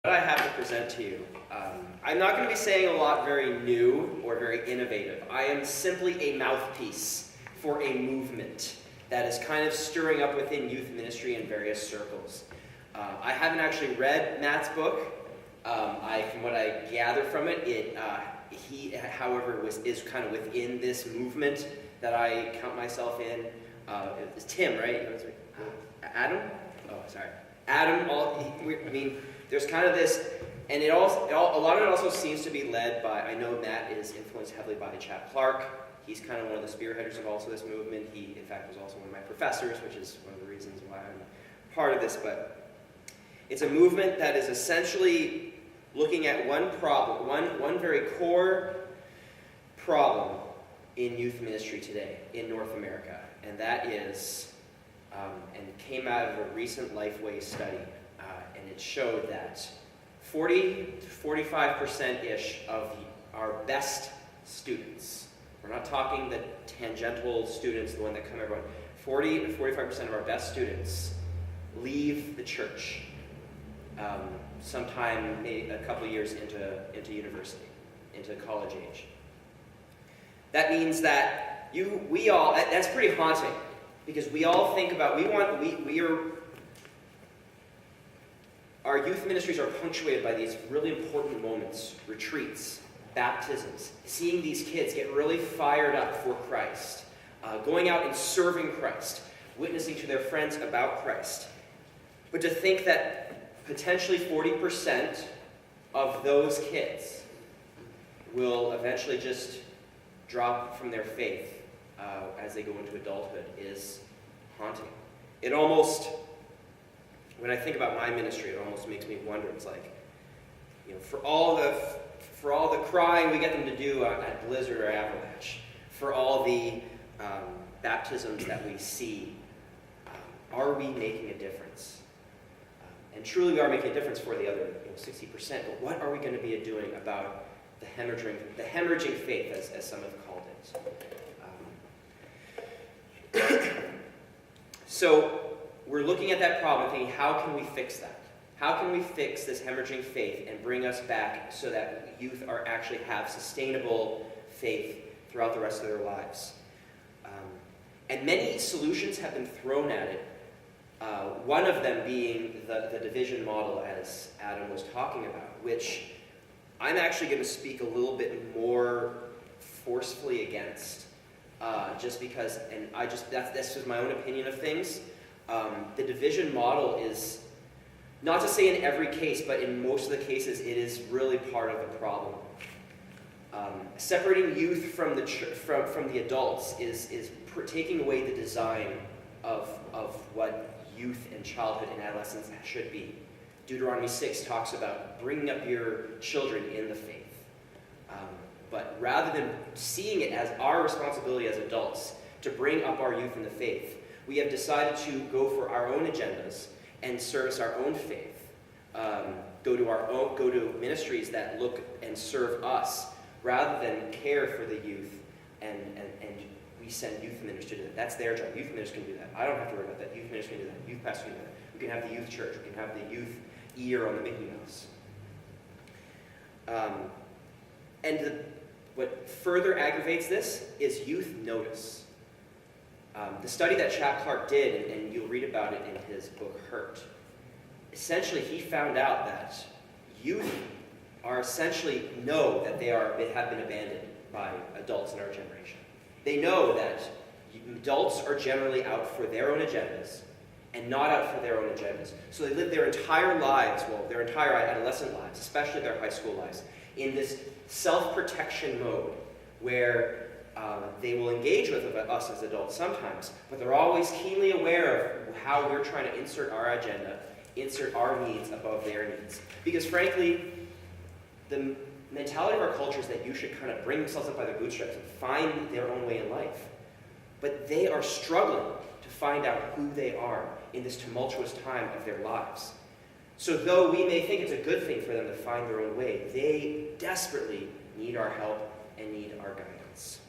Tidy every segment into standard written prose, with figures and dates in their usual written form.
What I have to present to you, I'm not going to be saying a lot very new or very innovative. I am simply a mouthpiece for a movement that is kind of stirring up within youth ministry in various circles. I haven't actually read Matt's book. From what I gather from it, he, however, is kind of within this movement that I count myself in. It's Tim, right? Adam? Oh, sorry. Adam, there's kind of this, and a lot of it also seems to be led by, I know Matt is influenced heavily by Chap Clark. He's kind of one of the spearheaders of also this movement. He, in fact, was also one of my professors, which is one of the reasons why I'm part of this. But it's a movement that is essentially looking at one problem, one very core problem in youth ministry today in North America, and that is, and it came out of a recent Lifeway study. And it showed that 40 to 45%-ish of our best students, we're not talking the tangential students, the one that come everyone, 40 to 45% of our best students leave the church sometime, maybe a couple of years into university, into college age. That means that that's pretty haunting, because we all think about, our youth ministries are punctuated by these really important moments, retreats, baptisms, seeing these kids get really fired up for Christ, going out and serving Christ, witnessing to their friends about Christ. But to think that potentially 40% of those kids will eventually just drop from their faith as they go into adulthood is haunting. It almost, when I think about my ministry, it almost makes me wonder. It's like, for all the crying we get them to do at Blizzard or Avalanche, for all the baptisms that we see, are we making a difference? And truly we are making a difference for the other 60%, but what are we going to be doing about the hemorrhaging faith, as some have called it? So we're looking at that problem thinking, how can we fix that? How can we fix this hemorrhaging faith and bring us back so that youth actually have sustainable faith throughout the rest of their lives? And many solutions have been thrown at it. One of them being the division model, as Adam was talking about, which I'm actually going to speak a little bit more forcefully against, just because, and that's just my own opinion of things. The division model is, not to say in every case, but in most of the cases, it is really part of the problem. Separating youth from the adults is taking away the design of what youth and childhood and adolescence should be. Deuteronomy 6 talks about bringing up your children in the faith. But rather than seeing it as our responsibility as adults to bring up our youth in the faith, we have decided to go for our own agendas and service our own faith. Go to ministries that look and serve us rather than care for the youth, and we send youth ministers to do that. That's their job. Youth ministers can do that. I don't have to worry about that. Youth ministers can do that. Youth pastors can do that. We can have the youth church. We can have the youth ear on the Mickey Mouse. What further aggravates this is youth notice. The study that Chap Clark did, and you'll read about it in his book, Hurt, essentially he found out that youth are essentially know that they have been abandoned by adults in our generation. They know that adults are generally out for their own agendas and not out for their own agendas. So they live their entire lives, their entire adolescent lives, especially their high school lives, in this self-protection mode where they will engage with us as adults sometimes, but they're always keenly aware of how we're trying to insert our agenda, insert our needs above their needs. Because frankly, the mentality of our culture is that you should kind of bring themselves up by their bootstraps and find their own way in life. But they are struggling to find out who they are in this tumultuous time of their lives. So though we may think it's a good thing for them to find their own way, they desperately need our help and need our guidance.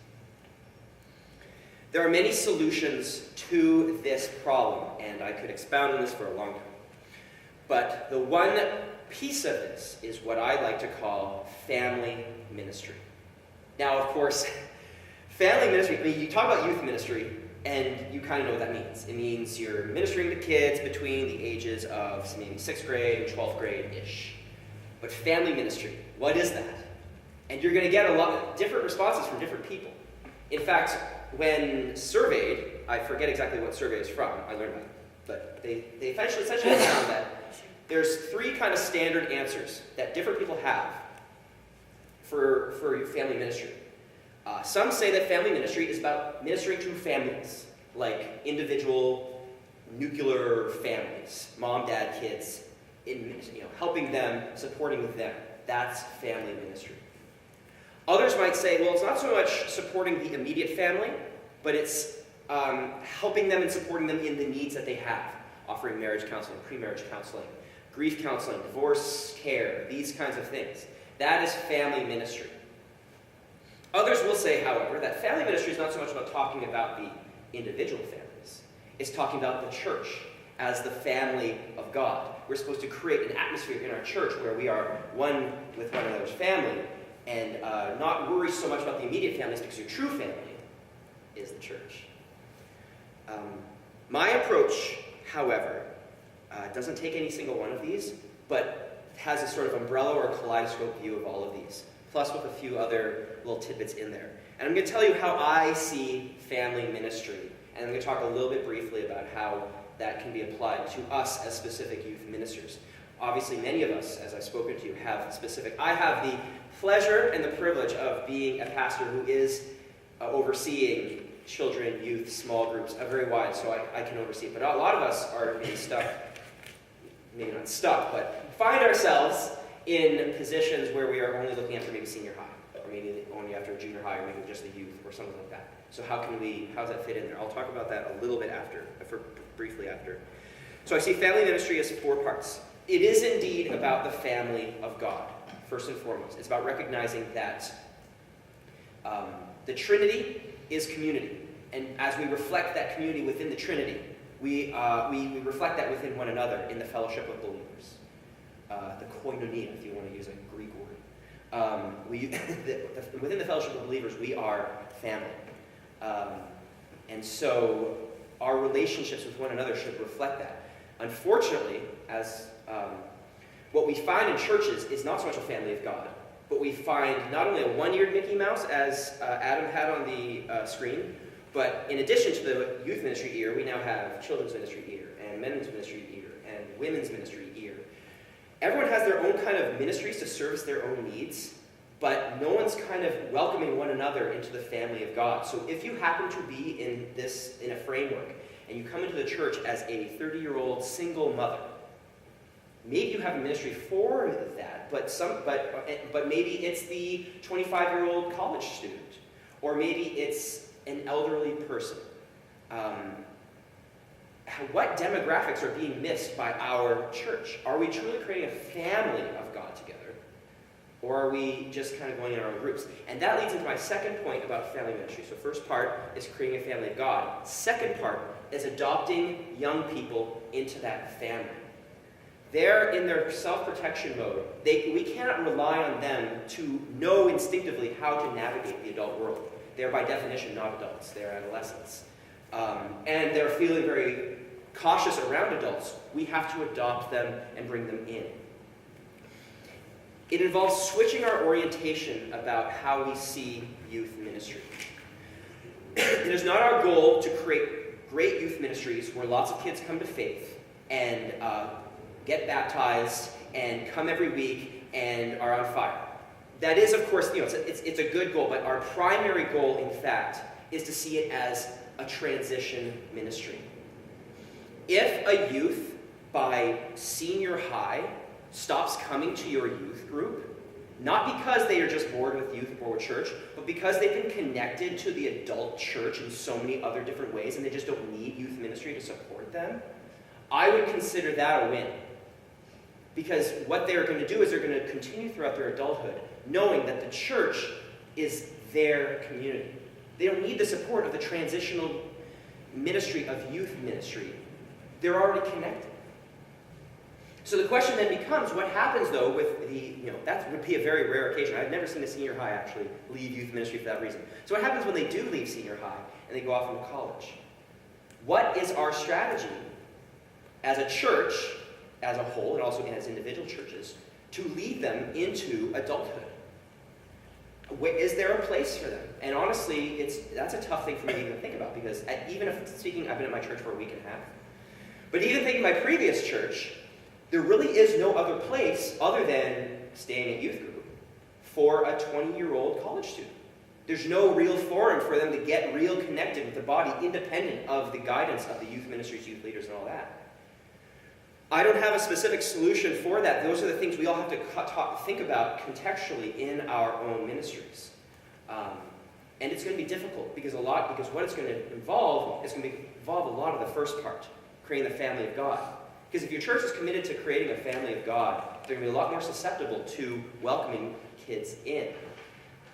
There are many solutions to this problem, and I could expound on this for a long time. But the one piece of this is what I like to call family ministry. Now, of course, family ministry, I mean, you talk about youth ministry, and you kind of know what that means. It means you're ministering to kids between the ages of maybe 6th grade and 12th grade-ish. But family ministry, what is that? And you're going to get a lot of different responses from different people. In fact, when surveyed, I forget exactly what survey is from, I learned that, but they essentially found that there's 3 kind of standard answers that different people have for family ministry. Some say that family ministry is about ministering to families, like individual nuclear families, mom, dad, kids, helping them, supporting them. That's family ministry. Others might say, well, it's not so much supporting the immediate family, but it's helping them and supporting them in the needs that they have, offering marriage counseling, pre-marriage counseling, grief counseling, divorce care, these kinds of things. That is family ministry. Others will say, however, that family ministry is not so much about talking about the individual families. It's talking about the church as the family of God. We're supposed to create an atmosphere in our church where we are one with one another's family and not worry so much about the immediate families, because your true family is the church. My approach, however, doesn't take any single one of these, but has a sort of umbrella or kaleidoscope view of all of these, plus with a few other little tidbits in there. And I'm going to tell you how I see family ministry, and I'm going to talk a little bit briefly about how that can be applied to us as specific youth ministers. Obviously, many of us, as I've spoken to you, have specific. I have the pleasure and the privilege of being a pastor who is overseeing children, youth, small groups, very wide, so I can oversee it. But a lot of us are maybe stuck, maybe not stuck, but find ourselves in positions where we are only looking after maybe senior high, or maybe only after junior high, or maybe just the youth, or something like that. So how does that fit in there? I'll talk about that a little bit briefly after. So I see family ministry as 4 parts. It is indeed about the family of God, first and foremost. It's about recognizing that the Trinity is community. And as we reflect that community within the Trinity, we reflect that within one another in the fellowship of believers. The koinonia, if you want to use a Greek word. Within the fellowship of believers, we are family. And so our relationships with one another should reflect that. Unfortunately, what we find in churches is not so much a family of God, but we find not only a one-eared Mickey Mouse, as Adam had on the screen, but in addition to the youth ministry ear, we now have children's ministry ear, and men's ministry ear, and women's ministry ear. Everyone has their own kind of ministries to service their own needs, but no one's kind of welcoming one another into the family of God. So if you happen to be in a framework, and you come into the church as a 30-year-old single mother, maybe you have a ministry for that, but maybe it's the 25-year-old college student, or maybe it's an elderly person. What demographics are being missed by our church? Are we truly creating a family of God together? Or are we just kind of going in our own groups? And that leads into my second point about family ministry. So first part is creating a family of God. Second part is adopting young people into that family. They're in their self-protection mode. We cannot rely on them to know instinctively how to navigate the adult world. They're by definition not adults. They're adolescents. And they're feeling very cautious around adults. We have to adopt them and bring them in. It involves switching our orientation about how we see youth ministry. It is not our goal to create great youth ministries where lots of kids come to faith and get baptized and come every week and are on fire. That is, of course, it's a good goal, but our primary goal, in fact, is to see it as a transition ministry. If a youth by senior high stops coming to your youth group, not because they are just bored with youth or church, but because they've been connected to the adult church in so many other different ways and they just don't need youth ministry to support them, I would consider that a win. Because what they're going to do is they're going to continue throughout their adulthood, knowing that the church is their community. They don't need the support of the transitional ministry of youth ministry. They're already connected. So the question then becomes, what happens though with that would be a very rare occasion. I've never seen a senior high actually leave youth ministry for that reason. So what happens when they do leave senior high and they go off into college? What is our strategy as a church, as a whole, and also as individual churches, to lead them into adulthood? Is there a place for them? And honestly, that's a tough thing for me to even think about, because even if speaking, I've been at my church for a week and a half, but even thinking my previous church, there really is no other place other than staying at youth group for a 20-year-old college student. There's no real forum for them to get real connected with the body, independent of the guidance of the youth ministries, youth leaders, and all that. I don't have a specific solution for that. Those are the things we all have to think about contextually in our own ministries. And it's going to be difficult because what it's going to involve is going to involve a lot of the first part, creating the family of God. Because if your church is committed to creating a family of God, they're going to be a lot more susceptible to welcoming kids in.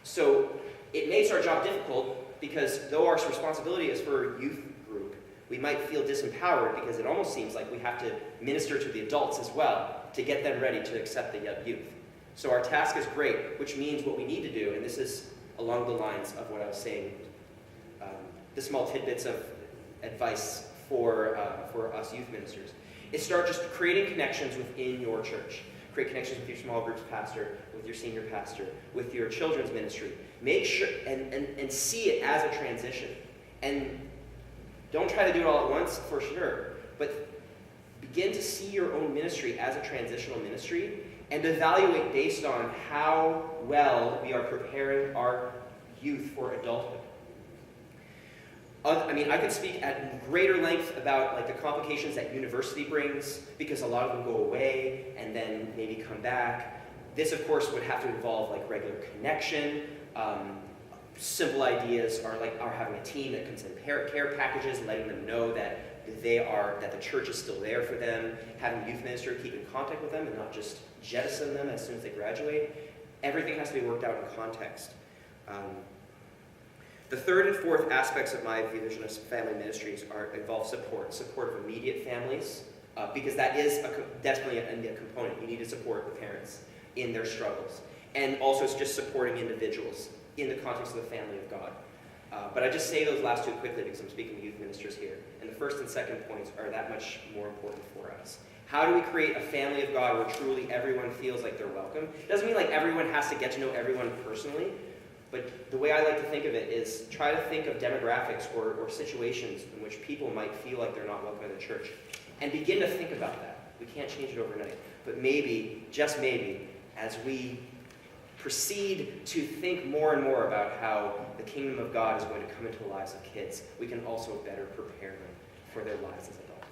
So it makes our job difficult because though our responsibility is for youth group, we might feel disempowered because it almost seems like we have to minister to the adults as well to get them ready to accept the youth. So our task is great, which means what we need to do, and this is along the lines of what I was saying, the small tidbits of advice for us youth ministers, is start just creating connections within your church. Create connections with your small groups pastor, with your senior pastor, with your children's ministry. Make sure and see it as a transition. And don't try to do it all at once, for sure, but begin to see your own ministry as a transitional ministry and evaluate based on how well we are preparing our youth for adulthood. I could speak at greater length about the complications that university brings, because a lot of them go away and then maybe come back. This, of course, would have to involve regular connection. Simple ideas are having a team that can send care packages, letting them know that that the church is still there for them, having a youth minister keep in contact with them and not just jettison them as soon as they graduate. Everything has to be worked out in context. The third and fourth aspects of my vision of family ministries involve support of immediate families, because that is definitely a component. You need to support the parents in their struggles. And also it's just supporting individuals in the context of the family of God. But I just say those last two quickly because I'm speaking to youth ministers here. And the first and second points are that much more important for us. How do we create a family of God where truly everyone feels like they're welcome? It doesn't mean everyone has to get to know everyone personally, but the way I like to think of it is try to think of demographics or situations in which people might feel like they're not welcome in the church. And begin to think about that. We can't change it overnight. But maybe, just maybe, as we proceed to think more and more about how the kingdom of God is going to come into the lives of kids, we can also better prepare them for their lives as adults.